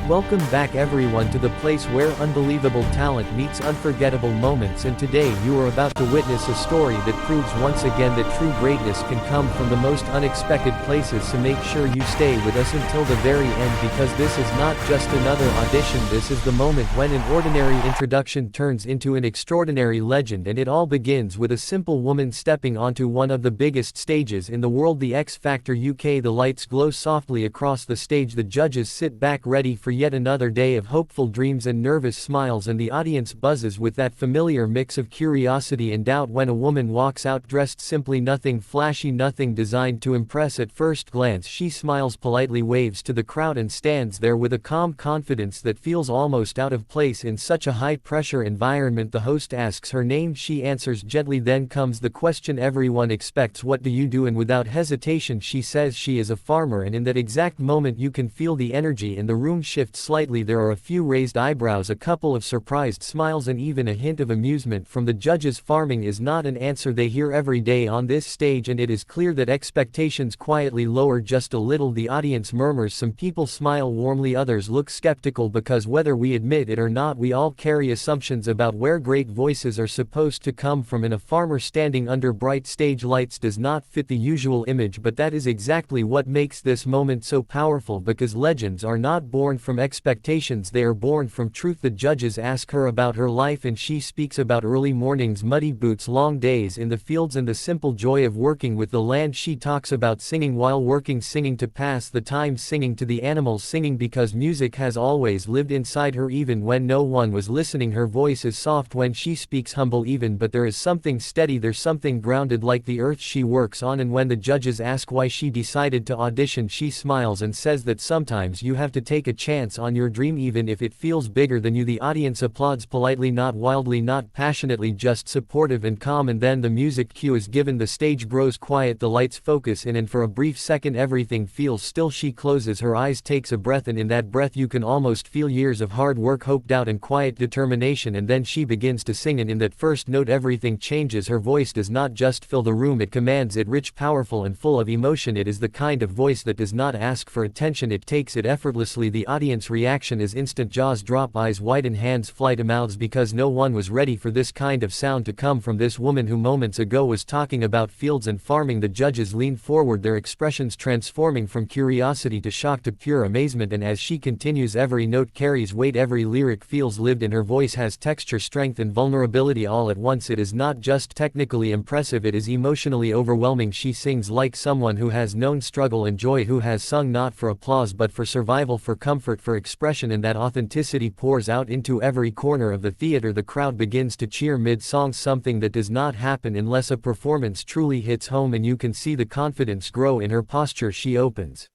Welcome back everyone to the place where unbelievable talent meets unforgettable moments, and today you are about to witness a story that proves once again that true greatness can come from the most unexpected places, so make sure you stay with us until the very end, because this is not just another audition. This is the moment when an ordinary introduction turns into an extraordinary legend, and it all begins with a simple woman stepping onto one of the biggest stages in the world, the X Factor UK. The lights glow softly across the stage, the judges sit back ready for yet another day of hopeful dreams and nervous smiles, and the audience buzzes with that familiar mix of curiosity and doubt when a woman walks out dressed simply, nothing flashy, nothing designed to impress at first glance. She smiles politely, waves to the crowd, and stands there with a calm confidence that feels almost out of place in such a high-pressure environment. The host asks her name, she answers gently, then comes the question everyone expects: what do you do? And without hesitation she says she is a farmer, and in that exact moment you can feel the energy in the room shift slightly. There are a few raised eyebrows, a couple of surprised smiles, and even a hint of amusement from the judges. Farming is not an answer they hear every day on this stage, and it is clear that expectations quietly lower just a little. The audience murmurs, some people smile warmly, others look skeptical, because whether we admit it or not, we all carry assumptions about where great voices are supposed to come from, and a farmer standing under bright stage lights does not fit the usual image. But that is exactly what makes this moment so powerful, because legends are not born from expectations, they are born from truth. The judges ask her about her life, and she speaks about early mornings, muddy boots, long days in the fields, and the simple joy of working with the land. She talks about singing while working, singing to pass the time, singing to the animals, singing because music has always lived inside her even when no one was listening. Her voice is soft when she speaks, humble even, but there is something steady, there's something grounded like the earth she works on. And when the judges ask why she decided to audition, she smiles and says that sometimes you have to take a chance on your dream even if it feels bigger than you. The audience applauds politely, not wildly, not passionately, just supportive and calm, and then the music cue is given. The stage grows quiet, the lights focus in, and for a brief second everything feels still. She closes her eyes, takes a breath, and in that breath you can almost feel years of hard work, hope, doubt, and quiet determination. And then she begins to sing, and in that first note everything changes. Her voice does not just fill the room, it commands it, rich, powerful, and full of emotion. It is the kind of voice that does not ask for attention, it takes it effortlessly. The audience reaction is instant, jaws drop, eyes widen, hands fly to mouths, because no one was ready for this kind of sound to come from this woman who moments ago was talking about fields and farming. The judges lean forward, their expressions transforming from curiosity to shock to pure amazement, and as she continues every note carries weight, every lyric feels lived, and her voice has texture, strength, and vulnerability all at once. It is not just technically impressive, it is emotionally overwhelming. She sings like someone who has known struggle and joy, who has sung not for applause but for survival, for comfort, for expression, and that authenticity pours out into every corner of the theater. The crowd begins to cheer mid-song, something that does not happen unless a performance truly hits home, and you can see the confidence grow in her posture. She opens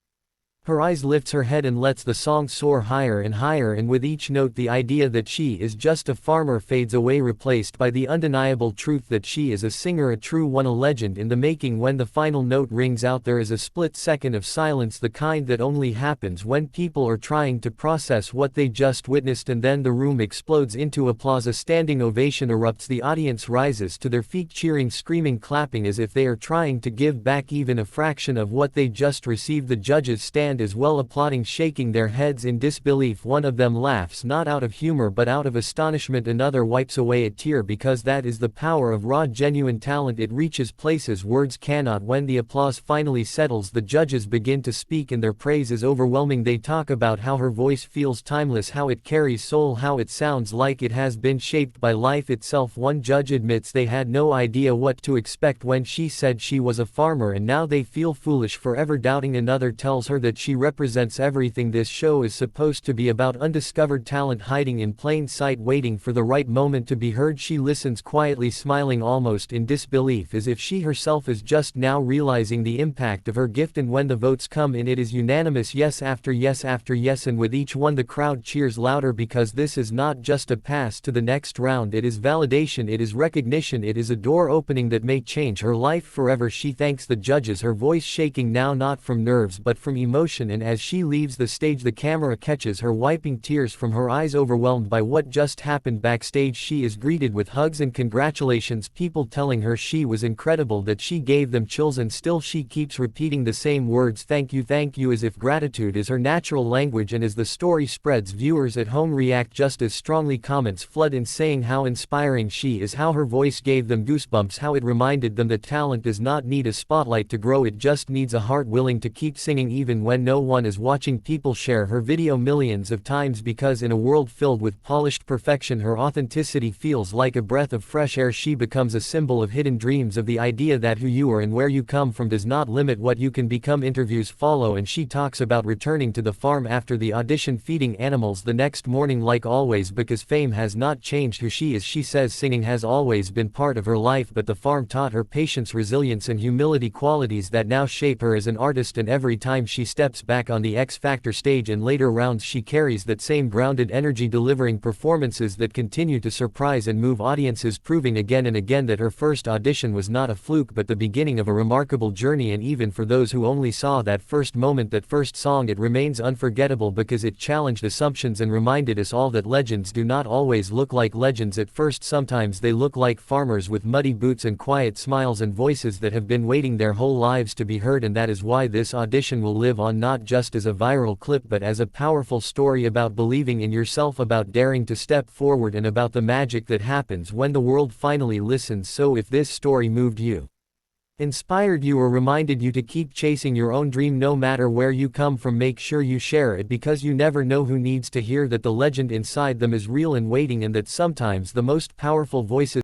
her eyes, lifts her head, and lets the song soar higher and higher, and with each note the idea that she is just a farmer fades away, replaced by the undeniable truth that she is a singer, a true one, a legend in the making. When the final note rings out, there is a split second of silence, the kind that only happens when people are trying to process what they just witnessed, and then the room explodes into applause. A standing ovation erupts, the audience rises to their feet, cheering, screaming, clapping, as if they are trying to give back even a fraction of what they just received. The judges stand as well, applauding, shaking their heads in disbelief. One of them laughs, not out of humor but out of astonishment. Another wipes away a tear, because that is the power of raw, genuine talent. It reaches places words cannot. When the applause finally settles, the judges begin to speak, and their praise is overwhelming. They talk about how her voice feels timeless, how it carries soul, how it sounds like it has been shaped by life itself. One judge admits they had no idea what to expect when she said she was a farmer, and now they feel foolish for ever doubting. Another tells her that she represents everything this show is supposed to be about, undiscovered talent hiding in plain sight, waiting for the right moment to be heard. She listens quietly, smiling almost in disbelief, as if she herself is just now realizing the impact of her gift. And when the votes come in, it is unanimous, yes after yes after yes, and with each one the crowd cheers louder, because this is not just a pass to the next round, it is validation, it is recognition, it is a door opening that may change her life forever. She thanks the judges, her voice shaking now not from nerves but from emotion, reaction, and as she leaves the stage the camera catches her wiping tears from her eyes, overwhelmed by what just happened. Backstage she is greeted with hugs and congratulations, people telling her she was incredible, that she gave them chills, and still she keeps repeating the same words, thank you, as if gratitude is her natural language. And as the story spreads, viewers at home react just as strongly. Comments flood in saying how inspiring she is, how her voice gave them goosebumps, how it reminded them that talent does not need a spotlight to grow, it just needs a heart willing to keep singing even when no one is watching. People share her video millions of times because in a world filled with polished perfection her authenticity feels like a breath of fresh air. She becomes a symbol of hidden dreams, of the idea that who you are and where you come from does not limit what you can become. Interviews follow and she talks about returning to the farm after the audition, feeding animals the next morning like always, because fame has not changed who she is. She says singing has always been part of her life, but the farm taught her patience, resilience and humility, qualities that now shape her as an artist. And every time she steps back on the X Factor stage and later rounds she carries that same grounded energy, delivering performances that continue to surprise and move audiences, proving again and again that her first audition was not a fluke but the beginning of a remarkable journey. And even for those who only saw that first moment, that first song, it remains unforgettable because it challenged assumptions and reminded us all that legends do not always look like legends at first. Sometimes they look like farmers with muddy boots and quiet smiles and voices that have been waiting their whole lives to be heard. And that is why this audition will live on, not just as a viral clip but as a powerful story about believing in yourself, about daring to step forward, and about the magic that happens when the world finally listens. So if this story moved you, inspired you or reminded you to keep chasing your own dream no matter where you come from, make sure you share it, because you never know who needs to hear that the legend inside them is real and waiting, and that sometimes the most powerful voices